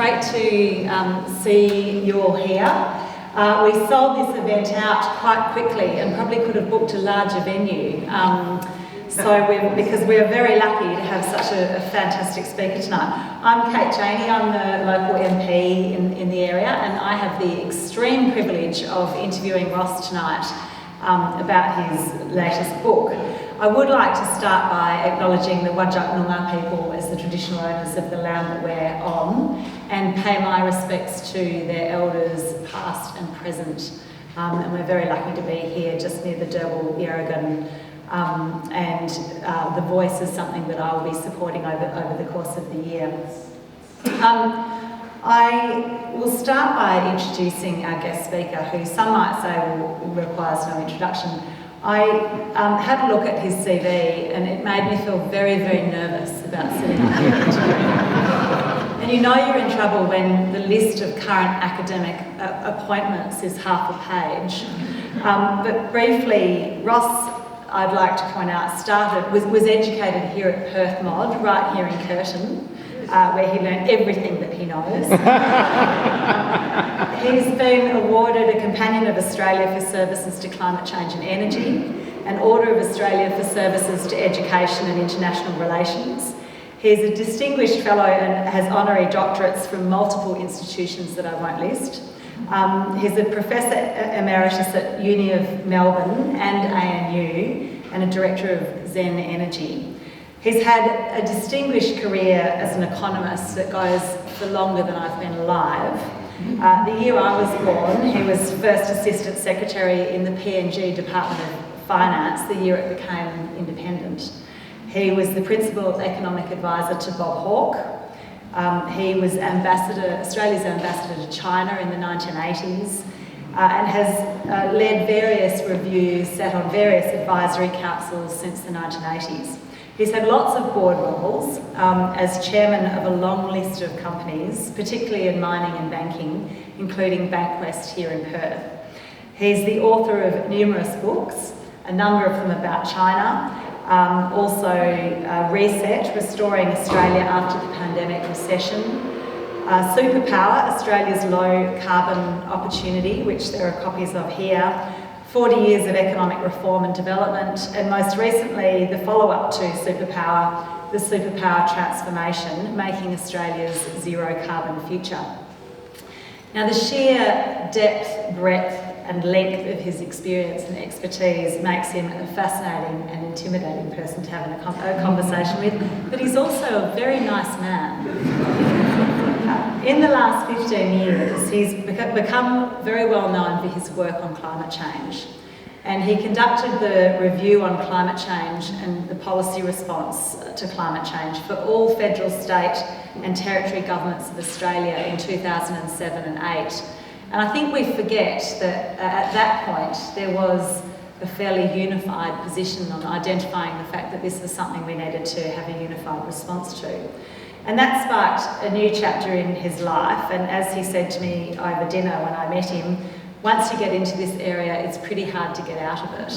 great to see you all here. We sold this event out quite quickly and probably could have booked a larger venue. Because we're very lucky to have such a fantastic speaker tonight. I'm Kate Chaney, I'm the local MP in the area, and I have the extreme privilege of interviewing Ross tonight about his latest book. I would like to start by acknowledging the Whadjuk Noongar people as the traditional owners of the land that we're on, and pay my respects to their elders past and present. And we're very lucky to be here just near the Derbil Yarragon, and the voice is something that I will be supporting over the course of the year. I will start by introducing our guest speaker, who some might say requires no introduction. I had a look at his CV and it made me feel very, very nervous about sitting up here today. And you know you're in trouble when the list of current academic appointments is half a page. But briefly, Ross, I'd like to point out, was educated here at Perth Mod, right here in Curtin, where he learned everything that he knows. He's been awarded a Companion of Australia for services to climate change and energy, an Order of Australia for services to education and international relations. He's a distinguished fellow and has honorary doctorates from multiple institutions that I won't list. He's a Professor Emeritus at Uni of Melbourne and ANU, and a Director of Zen Energy. He's had a distinguished career as an economist that goes for longer than I've been alive. The year I was born, he was First Assistant Secretary in the PNG Department of Finance, the year it became independent. He was the Principal Economic Advisor to Bob Hawke. He was Australia's ambassador to China in the 1980s, and has led various reviews, sat on various advisory councils since the 1980s. He's had lots of board roles as chairman of a long list of companies, particularly in mining and banking, including Bankwest here in Perth. He's the author of numerous books, a number of them about China, also Reset, Restoring Australia After the Pandemic Recession, Superpower, Australia's Low Carbon Opportunity, which there are copies of here, 40 years of economic reform and development, and most recently the follow-up to Superpower, the Superpower Transformation, Making Australia's Zero Carbon Future. Now, the sheer depth, breadth and length of his experience and expertise makes him a fascinating and intimidating person to have a conversation with, but he's also a very nice man. In the last 15 years, he's become very well known for his work on climate change, and he conducted the review on climate change and the policy response to climate change for all federal, state and territory governments of Australia in 2007 and 2008. And I think we forget that at that point there was a fairly unified position on identifying the fact that this was something we needed to have a unified response to. And that sparked a new chapter in his life, and as he said to me over dinner when I met him, once you get into this area, it's pretty hard to get out of it.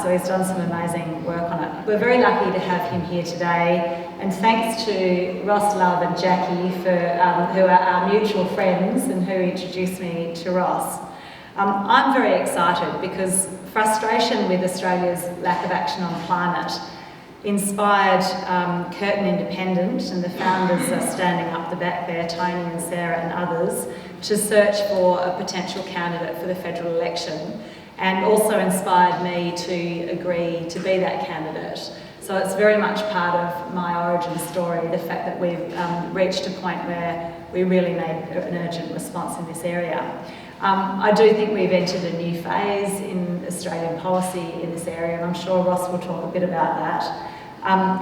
So he's done some amazing work on it. We're very lucky to have him here today, and thanks to Ross, Love and Jackie, who are our mutual friends and who introduced me to Ross. I'm very excited because frustration with Australia's lack of action on climate inspired Curtin Independent, and the founders are standing up the back there, Tony and Sarah and others, to search for a potential candidate for the federal election, and also inspired me to agree to be that candidate. So it's very much part of my origin story, the fact that we've reached a point where we really need an urgent response in this area. I do think we've entered a new phase in Australian policy in this area, and I'm sure Ross will talk a bit about that.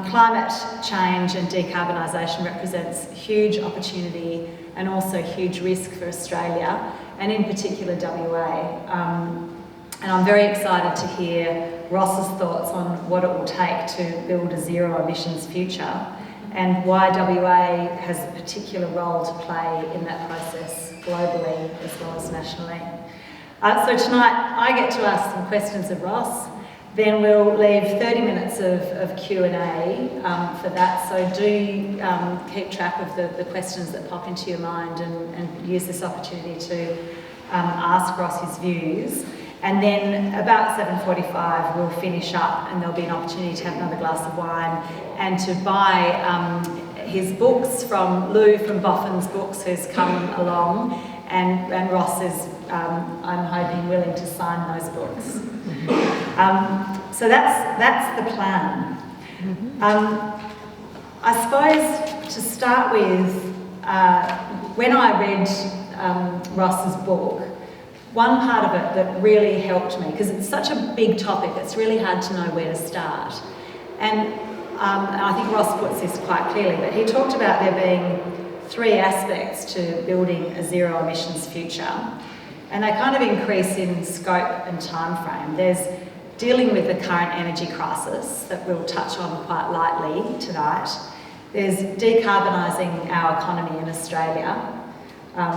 Climate change and decarbonisation represents huge opportunity and also huge risk for Australia, and in particular WA. And I'm very excited to hear Ross's thoughts on what it will take to build a zero emissions future, and why WA has a particular role to play in that process globally as well as nationally. So tonight I get to ask some questions of Ross, Then we'll leave 30 minutes of Q&A for that, so do keep track of the questions that pop into your mind and use this opportunity to ask Ross his views. And then about 7:45 we'll finish up and there'll be an opportunity to have another glass of wine and to buy his books from Lou from Boffin's Books, who's come along, and Ross is, I'm hoping, willing to sign those books. So that's the plan. I suppose to start with, when I read Ross's book, one part of it that really helped me, because it's such a big topic, it's really hard to know where to start. And I think Ross puts this quite clearly, but he talked about there being 3 aspects to building a zero emissions future. And they kind of increase in scope and time frame. There's dealing with the current energy crisis that we'll touch on quite lightly tonight. There's decarbonising our economy in Australia,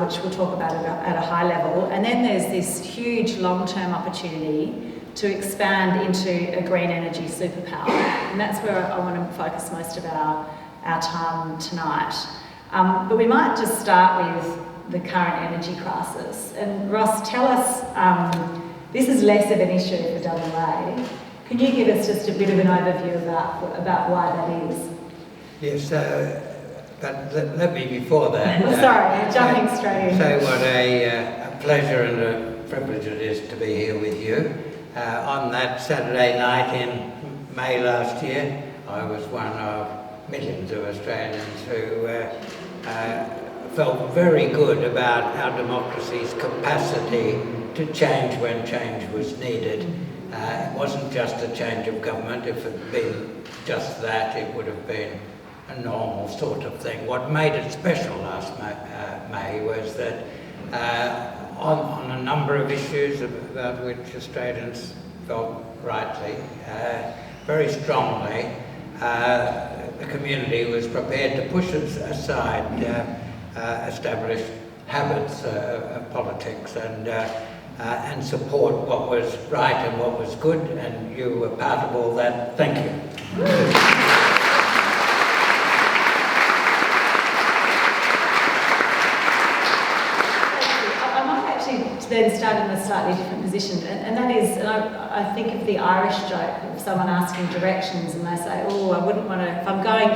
which we'll talk about at a high level. And then there's this huge long-term opportunity to expand into a green energy superpower. And that's where I want to focus most of our time tonight. But we might just start with the current energy crisis. And Ross, tell us, this is less of an issue for WA. Can you give us just a bit of an overview about why that is? Yes, but let me before that... sorry, jumping straight in. Say what a pleasure and a privilege it is to be here with you. On that Saturday night in May last year, I was one of millions of Australians who felt very good about our democracy's capacity to change when change was needed. It wasn't just a change of government. If it had been just that, it would have been a normal sort of thing. What made it special last May was that on a number of issues about which Australians felt rightly, very strongly, the community was prepared to push aside established habits of politics and support what was right and what was good, and you were part of all that. Thank you. I might actually then start in a slightly different position, and that is, and I think of the Irish joke of someone asking directions and they say, oh, I wouldn't want to, if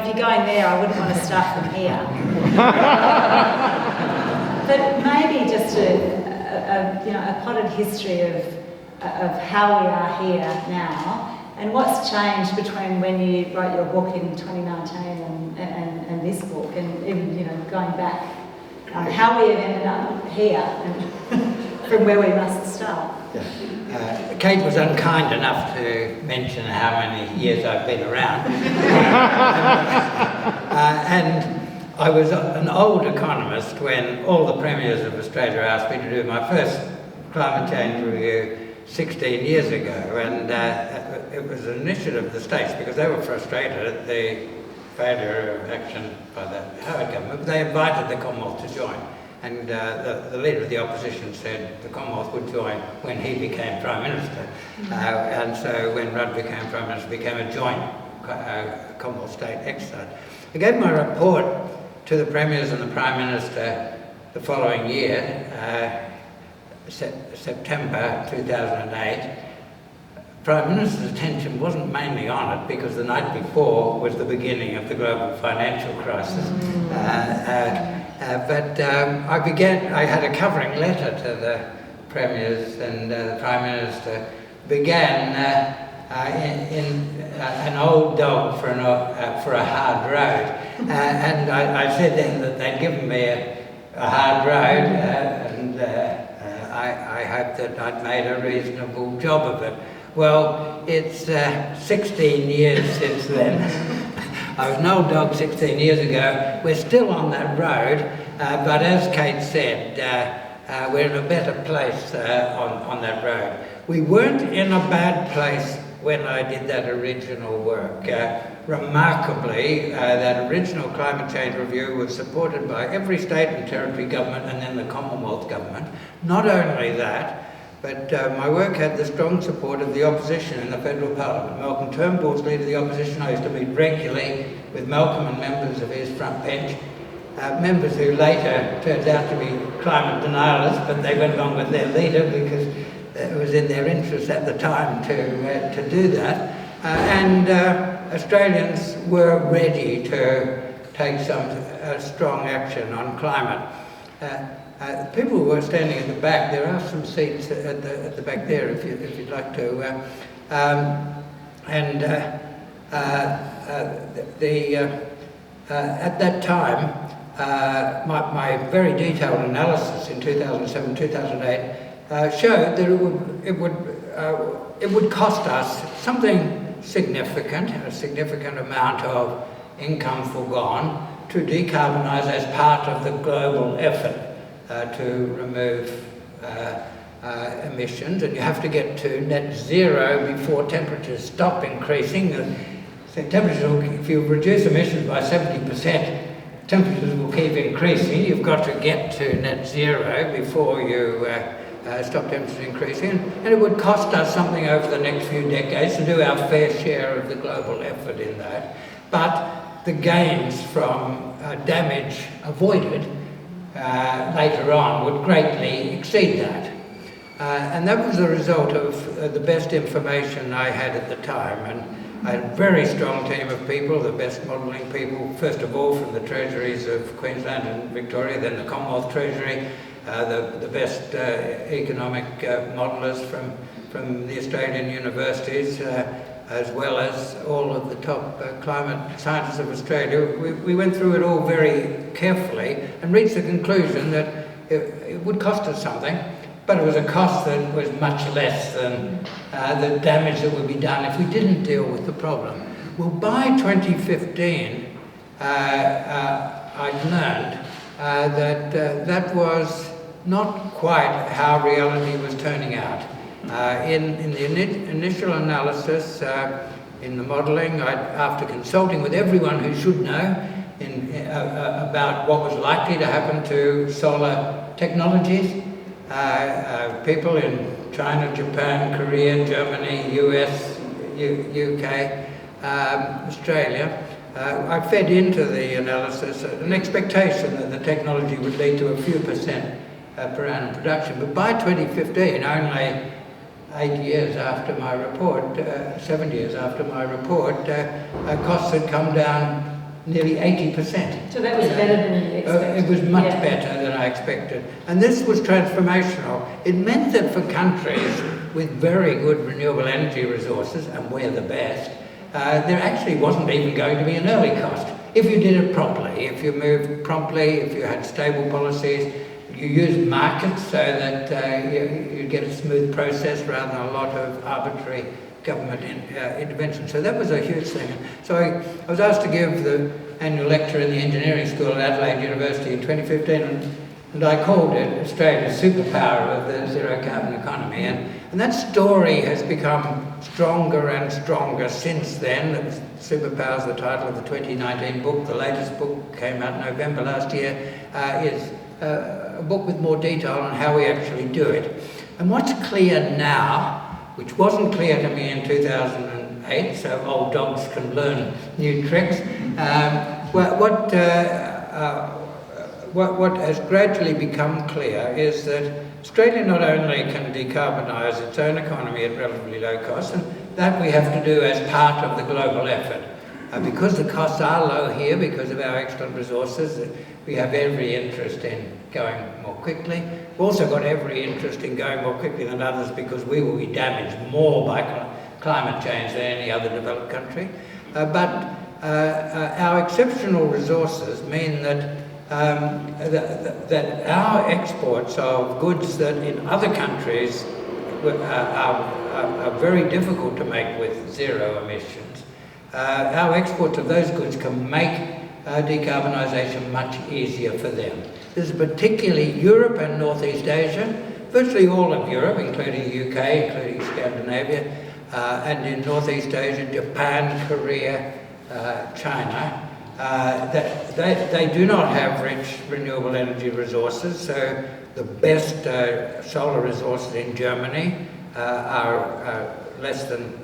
you're going there, I wouldn't want to start from here. But maybe just a potted history of how we are here now, and what's changed between when you wrote your book in 2019 and this book, and even going back, how we have ended up here and from where we must start. Kate was unkind enough to mention how many years I've been around. And I was an old economist when all the premiers of Australia asked me to do my first climate change review 16 years ago, and it was an initiative of the states because they were frustrated at the failure of action by the Howard government. But they invited the Commonwealth to join, and the leader of the opposition said the Commonwealth would join when he became Prime Minister. And so when Rudd became Prime Minister, it became a joint Commonwealth state exercise. I gave my report to the Premiers and the Prime Minister the following year, September 2008. Prime Minister's attention wasn't mainly on it because the night before was the beginning of the global financial crisis. But I had a covering letter to the Premiers, and the Prime Minister began in an old dog for a hard road. And I said then that they'd given me a hard road, and I hoped that I'd made a reasonable job of it. Well, it's 16 years since then. I was an old dog 16 years ago. We're still on that road, but as Kate said, we're in a better place on that road. We weren't in a bad place when I did that original work. Remarkably, that original climate change review was supported by every state and territory government and then the Commonwealth government. Not only that, But my work had the strong support of the opposition in the federal parliament. Malcolm Turnbull's leader of the opposition. I used to meet regularly with Malcolm and members of his front bench, members who later turned out to be climate denialists, but they went along with their leader because it was in their interest at the time to do that. And Australians were ready to take some strong action on climate. People were standing at the back. There are some seats at the back there if you'd like to. At that time, my very detailed analysis in 2007-2008 showed that it would cost us something significant, a significant amount of income foregone to decarbonise as part of the global effort to remove emissions, and you have to get to net zero before temperatures stop increasing. So if you reduce emissions by 70%, temperatures will keep increasing. You've got to get to net zero before you stop temperatures increasing, and it would cost us something over the next few decades to do our fair share of the global effort in that. But the gains from damage avoided later on would greatly exceed that. And that was the result of the best information I had at the time. And I had a very strong team of people, the best modelling people, first of all from the treasuries of Queensland and Victoria, then the Commonwealth Treasury, the best economic modellers from the Australian universities, as well as all of the top climate scientists of Australia. We went through it all very carefully and reached the conclusion that it would cost us something, but it was a cost that was much less than the damage that would be done if we didn't deal with the problem. Well, by 2015, I'd learned that that was not quite how reality was turning out. In the initial analysis, in the modelling, after consulting with everyone who should know about what was likely to happen to solar technologies, people in China, Japan, Korea, Germany, US, UK, Australia, I fed into the analysis an expectation that the technology would lead to a few percent per annum production. But by 2015, only 8 years after my report, 7 years after my report, costs had come down nearly 80%. So that was better than you expected? It was much better than I expected. And this was transformational. It meant that for countries with very good renewable energy resources, and we're the best, there actually wasn't even going to be an early cost. If you did it properly, if you moved promptly, if you had stable policies, you used markets so that you get a smooth process rather than a lot of arbitrary government intervention. So that was a huge thing. So I was asked to give the annual lecture in the engineering school at Adelaide University in 2015, and I called it Australia's superpower of the zero carbon economy. And that story has become stronger and stronger since then. Superpower is the title of the 2019 book. The latest book came out in November last year, is a book with more detail on how we actually do it. And what's clear now, which wasn't clear to me in 2008, so old dogs can learn new tricks, what has gradually become clear is that Australia not only can decarbonise its own economy at relatively low cost, and that we have to do as part of the global effort. Because the costs are low here, because of our excellent resources, we have every interest in going more quickly. We've also got every interest in going more quickly than others because we will be damaged more by climate change than any other developed country. But our exceptional resources mean that our exports of goods that in other countries are very difficult to make with zero emissions, our exports of those goods can make decarbonisation much easier for them. This is particularly Europe and Northeast Asia, virtually all of Europe, including the UK, including Scandinavia, and in Northeast Asia, Japan, Korea, China. They do not have rich renewable energy resources, so the best solar resources in Germany are less than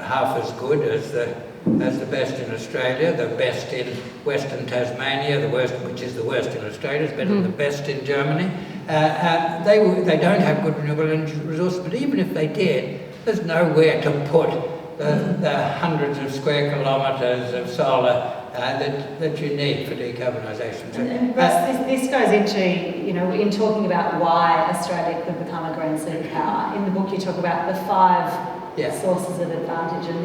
half as good as the best in Australia. The best in Western Tasmania, which is the worst in Australia, is better than the best in Germany. They don't have good renewable energy resources, but even if they did, there's nowhere to put the hundreds of square kilometres of solar that you need for decarbonisation. And Russ, this goes into, in talking about why Australia could become a green superpower. In the book you talk about the 5 sources of advantage, and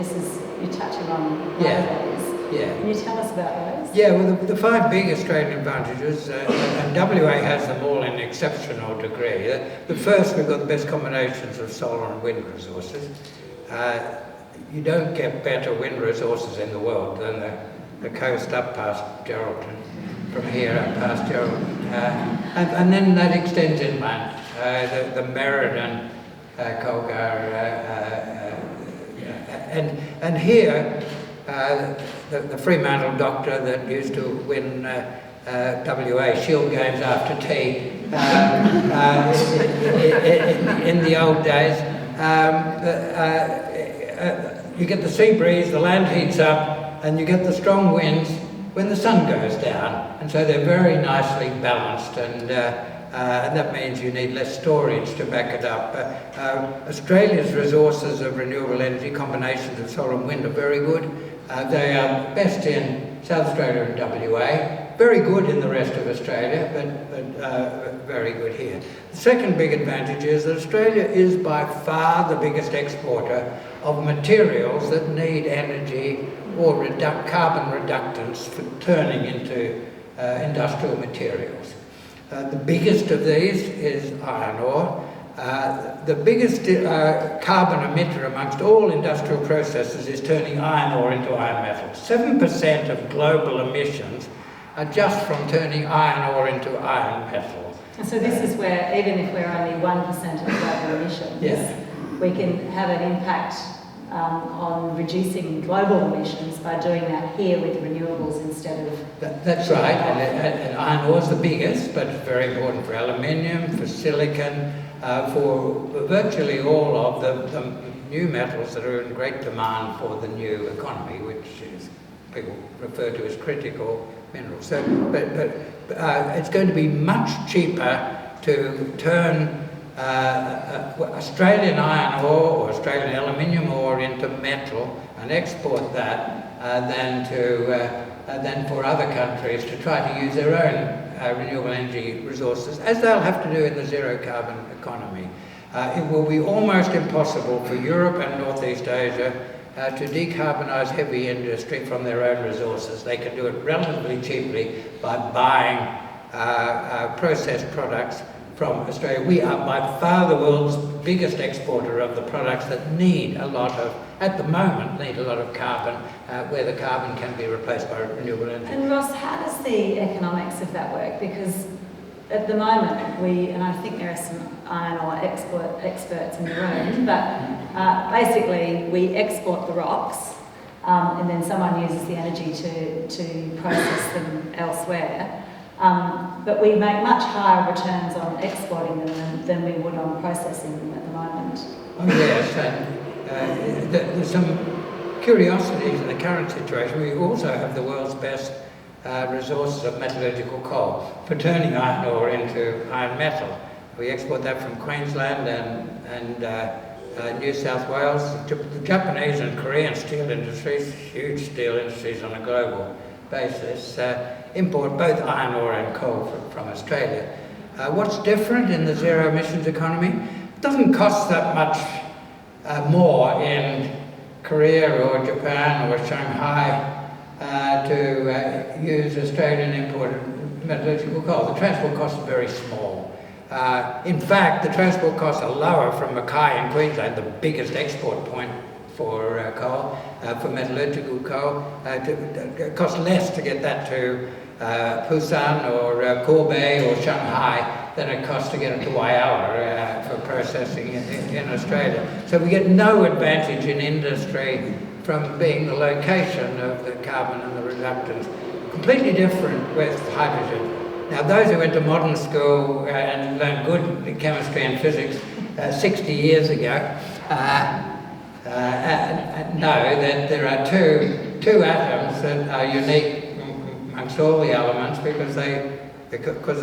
you're touching on one of those. Yeah. Can you tell us about those? Yeah, well, the 5 big Australian advantages, and WA has them all in exceptional degree. The first, we've got the best combinations of solar and wind resources. You don't get better wind resources in the world than the coast up past Geraldton, from here up past Geraldton. And then that extends inland. The Merredin, Colgar, and here, the Fremantle doctor that used to win WA Shield games after tea in the old days, you get the sea breeze, the land heats up, and you get the strong winds when the sun goes down, and so they're very nicely balanced, and that means you need less storage to back it up. Australia's resources of renewable energy, combinations of solar and wind, are very good. They are best in South Australia and WA, very good in the rest of Australia, but very good here. The second big advantage is that Australia is by far the biggest exporter of materials that need energy or carbon reductants for turning into industrial materials. The biggest of these is iron ore. The biggest carbon emitter amongst all industrial processes is turning iron ore into iron metal. 7% of global emissions are just from turning iron ore into iron metal. And so this is where, even if we're only 1% of global emissions, we can have an impact on reducing global emissions by doing that here with renewables instead of... That's right, and iron ore is the biggest, but it's very important for aluminium, for silicon, for virtually all of the new metals that are in great demand for the new economy, which is people refer to as critical minerals. So, but it's going to be much cheaper to turn Australian iron ore or Australian aluminium ore into metal and export that than for other countries to try to use their own renewable energy resources, as they'll have to do in the zero carbon economy. It will be almost impossible for Europe and Northeast Asia to decarbonise heavy industry from their own resources. They can do it relatively cheaply by buying processed products from Australia. We are by far the world's biggest exporter of the products that need a lot of, at the moment, need a lot of carbon, where the carbon can be replaced by renewable energy. And Ross, how does the economics of that work? Because at the moment, and I think there are some iron ore experts in the room, but basically we export the rocks and then someone uses the energy to process them elsewhere. But we make much higher returns on exporting them than we would on processing them at the moment. Oh yes, and there's some curiosities in the current situation. We also have the world's best resources of metallurgical coal for turning iron ore into iron metal. We export that from Queensland and New South Wales. The Japanese and Korean steel industries, huge steel industries on a global basis, import both iron ore and coal from Australia. What's different in the zero emissions economy? It doesn't cost that much more in Korea or Japan or Shanghai to use Australian imported metallurgical coal. The transport costs are very small. In fact, the transport costs are lower from Mackay in Queensland, the biggest export point for coal, for metallurgical coal. It costs less to get that to Busan or Kobe or Shanghai than it costs to get it to Whyalla for processing in Australia. So we get no advantage in industry from being the location of the carbon and the reductants. Completely different with hydrogen. Now, those who went to modern school and learned good chemistry and physics 60 years ago know that there are two atoms that are unique amongst all the elements because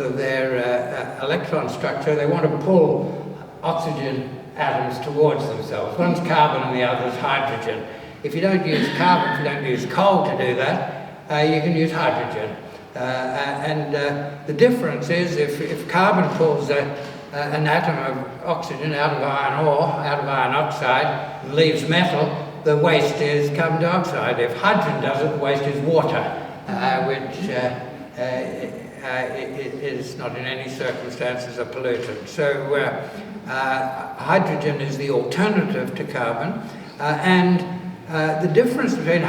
of their electron structure. They want to pull oxygen atoms towards themselves. One's carbon and the other's hydrogen. If you don't use carbon, if you don't use coal to do that, you can use hydrogen. The difference is if carbon pulls an atom of oxygen out of iron ore, out of iron oxide, and leaves metal, the waste is carbon dioxide. If hydrogen does it, the waste is water, which is not in any circumstances a pollutant. So hydrogen is the alternative to carbon, the difference between,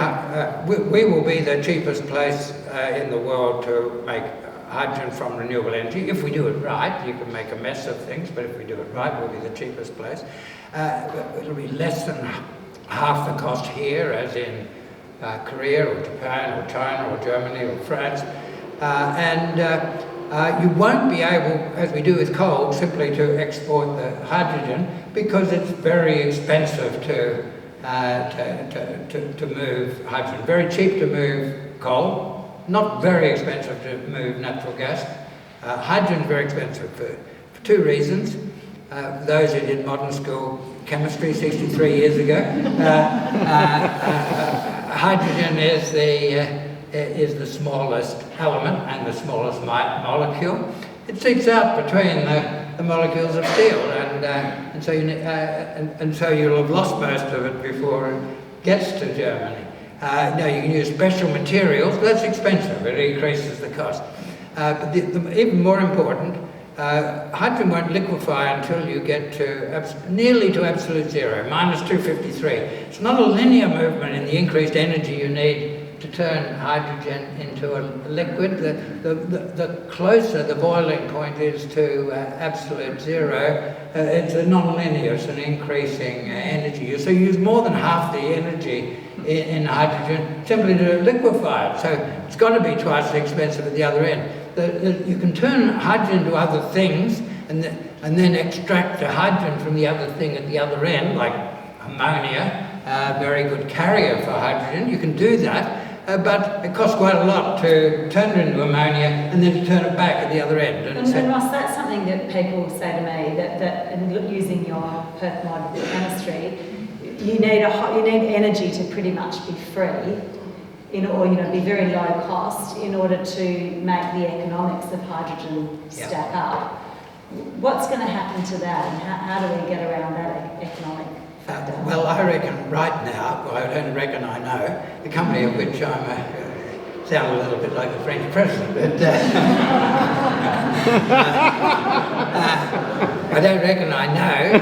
we will be the cheapest place in the world to make hydrogen from renewable energy. If we do it right, you can make a mess of things, but if we do it right, we'll be the cheapest place. It'll be less than half the cost here, as in Korea or Japan or China or Germany or France. You won't be able, as we do with coal, simply to export the hydrogen because it's very expensive to move hydrogen. Very cheap to move coal, not very expensive to move natural gas. Hydrogen is very expensive for two reasons. Those who did modern school chemistry 63 years ago, hydrogen is the smallest element and the smallest molecule. It sticks out between the molecules of steel, and so you'll have lost most of it before it gets to Germany. Now you can use special materials, but that's expensive. It increases the cost. But even more important, hydrogen won't liquefy until you get to nearly to absolute zero, minus 253. It's not a linear movement in the increased energy you need to turn hydrogen into a liquid. The closer the boiling point is to absolute zero, it's a non-linear, it's an increasing energy. So you use more than half the energy in hydrogen simply to liquefy it. So it's got to be twice as expensive at the other end. You can turn hydrogen to other things and then extract the hydrogen from the other thing at the other end, like ammonia, a very good carrier for hydrogen. You can do that. But it costs quite a lot to turn it into ammonia and then to turn it back at the other end. And Ross, that's something that people say to me, that using your Perth mod chemistry, you need energy to pretty much be free, be very low cost in order to make the economics of hydrogen stack up. What's going to happen to that, and how do we get around that economic? Well, I reckon right now, I don't reckon I know, the company of which I'm sound a little bit like the French president, but I don't reckon I know.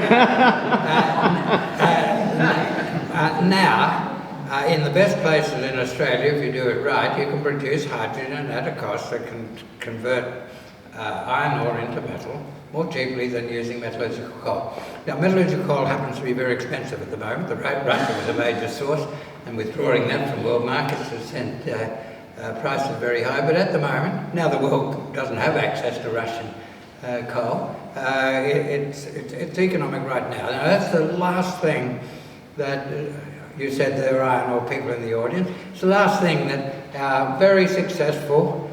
Now, in the best places in Australia, if you do it right, you can produce hydrogen at a cost that can convert iron ore into metal more cheaply than using metallurgical coal. Now, metallurgical coal happens to be very expensive at the moment. Russia was a major source, and withdrawing that from world markets has sent prices very high. But at the moment, now the world doesn't have access to Russian coal, it's economic right now. Now, that's the last thing that you said there are iron ore people in the audience. It's the last thing that our very successful,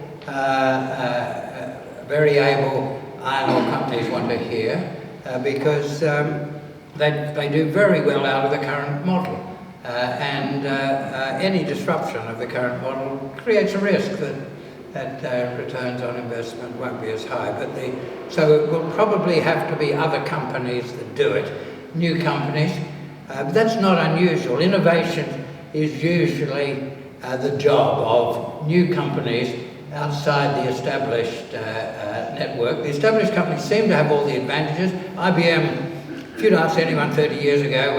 very able iron ore companies want to hear, because they do very well out of the current model. Any disruption of the current model creates a risk that returns on investment won't be as high. So it will probably have to be other companies that do it, new companies. But that's not unusual. Innovation is usually the job of new companies outside the established network. The established companies seem to have all the advantages. IBM, if you'd asked anyone 30 years ago,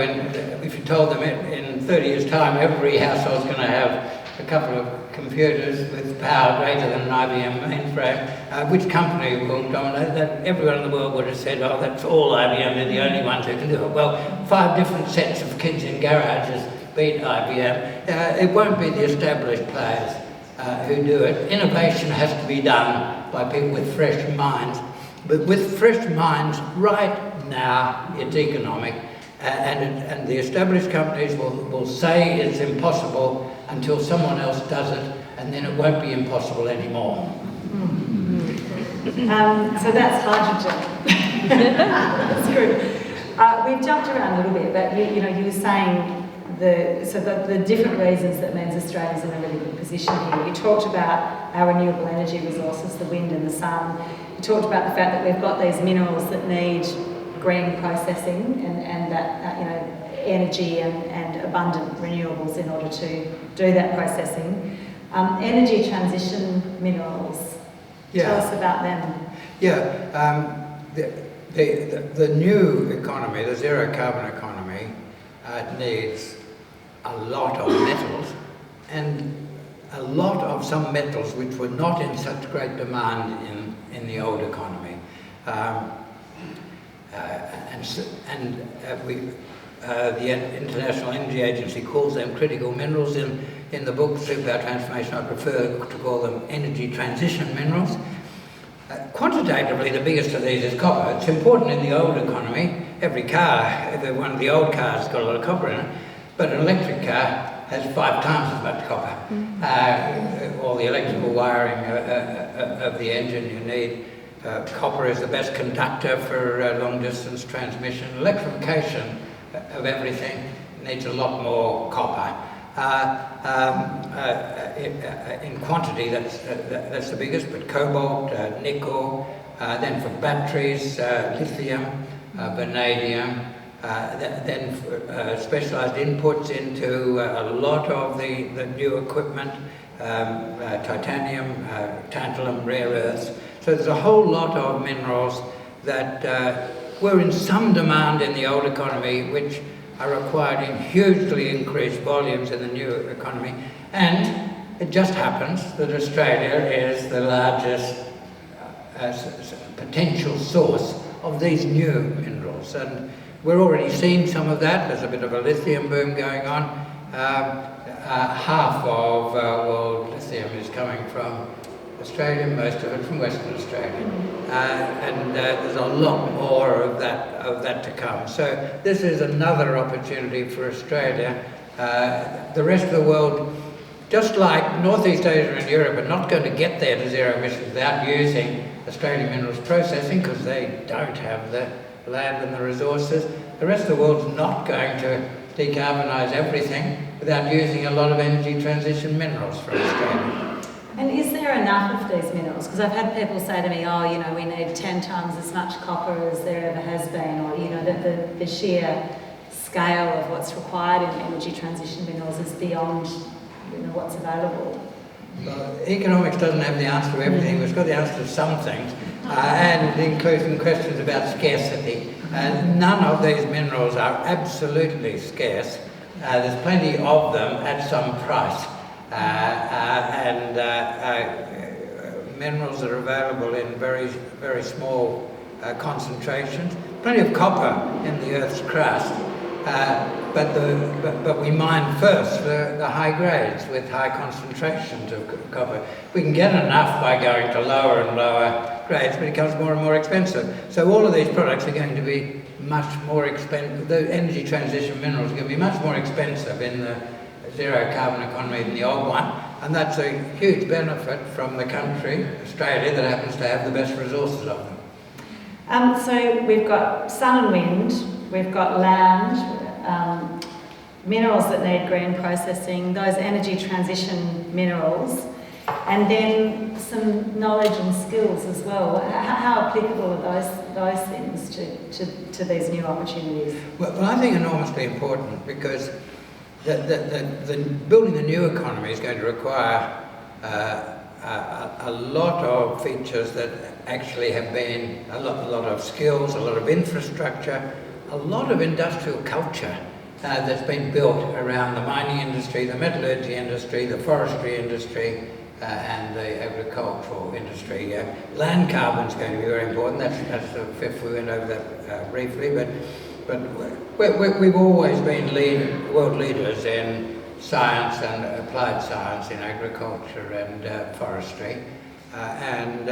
if you told them in 30 years' time every household's going to have a couple of computers with power greater than an IBM mainframe, which company will dominate that? Everyone in the world would have said, oh, that's all IBM, they're the only ones who can do it. Well, 5 different sets of kids in garages beat IBM. It won't be the established players who do it. Innovation has to be done by people with fresh minds. But with fresh minds, right now, it's economic. And the established companies will say it's impossible until someone else does it, and then it won't be impossible anymore. So that's hydrogen. That's good. We've jumped around a little bit, but you were saying the different reasons that means Australia's in a really good position here. You talked about our renewable energy resources, the wind and the sun. You talked about the fact that we've got these minerals that need green processing and that energy and abundant renewables in order to do that processing. Energy transition minerals. Yeah. Tell us about them. Yeah. The new economy, the zero carbon economy, needs a lot of metals, and a lot of some metals which were not in such great demand in the old economy. The International Energy Agency calls them critical minerals. In the book Superpower Transformation, I prefer to call them energy transition minerals. Quantitatively, the biggest of these is copper. It's important in the old economy. Every one of the old cars has got a lot of copper in it, but an electric car has 5 times as much copper. All the electrical wiring of the engine you need. Copper is the best conductor for long-distance transmission. Electrification of everything needs a lot more copper. In quantity, that's the biggest, but cobalt, nickel, then for batteries, lithium, vanadium, then specialised inputs into a lot of the new equipment, titanium, tantalum, rare earths. So there's a whole lot of minerals that were in some demand in the old economy, which are required in hugely increased volumes in the new economy. And it just happens that Australia is the largest potential source of these new minerals. And we're already seeing some of that. There's a bit of a lithium boom going on. Half of world lithium is coming from Australia, most of it from Western Australia. And there's a lot more of that to come. So this is another opportunity for Australia. The rest of the world, just like Northeast Asia and Europe, are not going to get there to zero emissions without using Australian minerals processing, because they don't have the land and the resources. The rest of the world's not going to decarbonise everything without using a lot of energy transition minerals from Australia. And is there enough of these minerals? Because I've had people say to me, we need 10 times as much copper as there ever has been, or, the sheer scale of what's required in energy transition minerals is beyond, what's available. Well, economics doesn't have the answer to everything. It's got the answer to some things, and including questions about scarcity. None of these minerals are absolutely scarce. There's plenty of them at some price. Minerals are available in very, very small concentrations. Plenty of copper in the Earth's crust, but we mine first the high grades with high concentrations of copper. We can get enough by going to lower and lower grades, but it becomes more and more expensive. So all of these products are going to be much more expensive. The energy transition minerals are going to be much more expensive in the zero carbon economy than the old one, and that's a huge benefit from the country, Australia, that happens to have the best resources of them. So we've got sun and wind, we've got land, minerals that need green processing, those energy transition minerals, and then some knowledge and skills as well. How applicable are those things to these new opportunities? Well, I think enormously important, because the building the new economy is going to require a lot of features that actually have been a lot of skills, a lot of infrastructure, a lot of industrial culture that's been built around the mining industry, the metallurgy industry, the forestry industry, and the agricultural industry. Land carbon is going to be very important. That's the fifth. We went over that briefly, but but we've always been world leaders in science and applied science in agriculture and forestry, and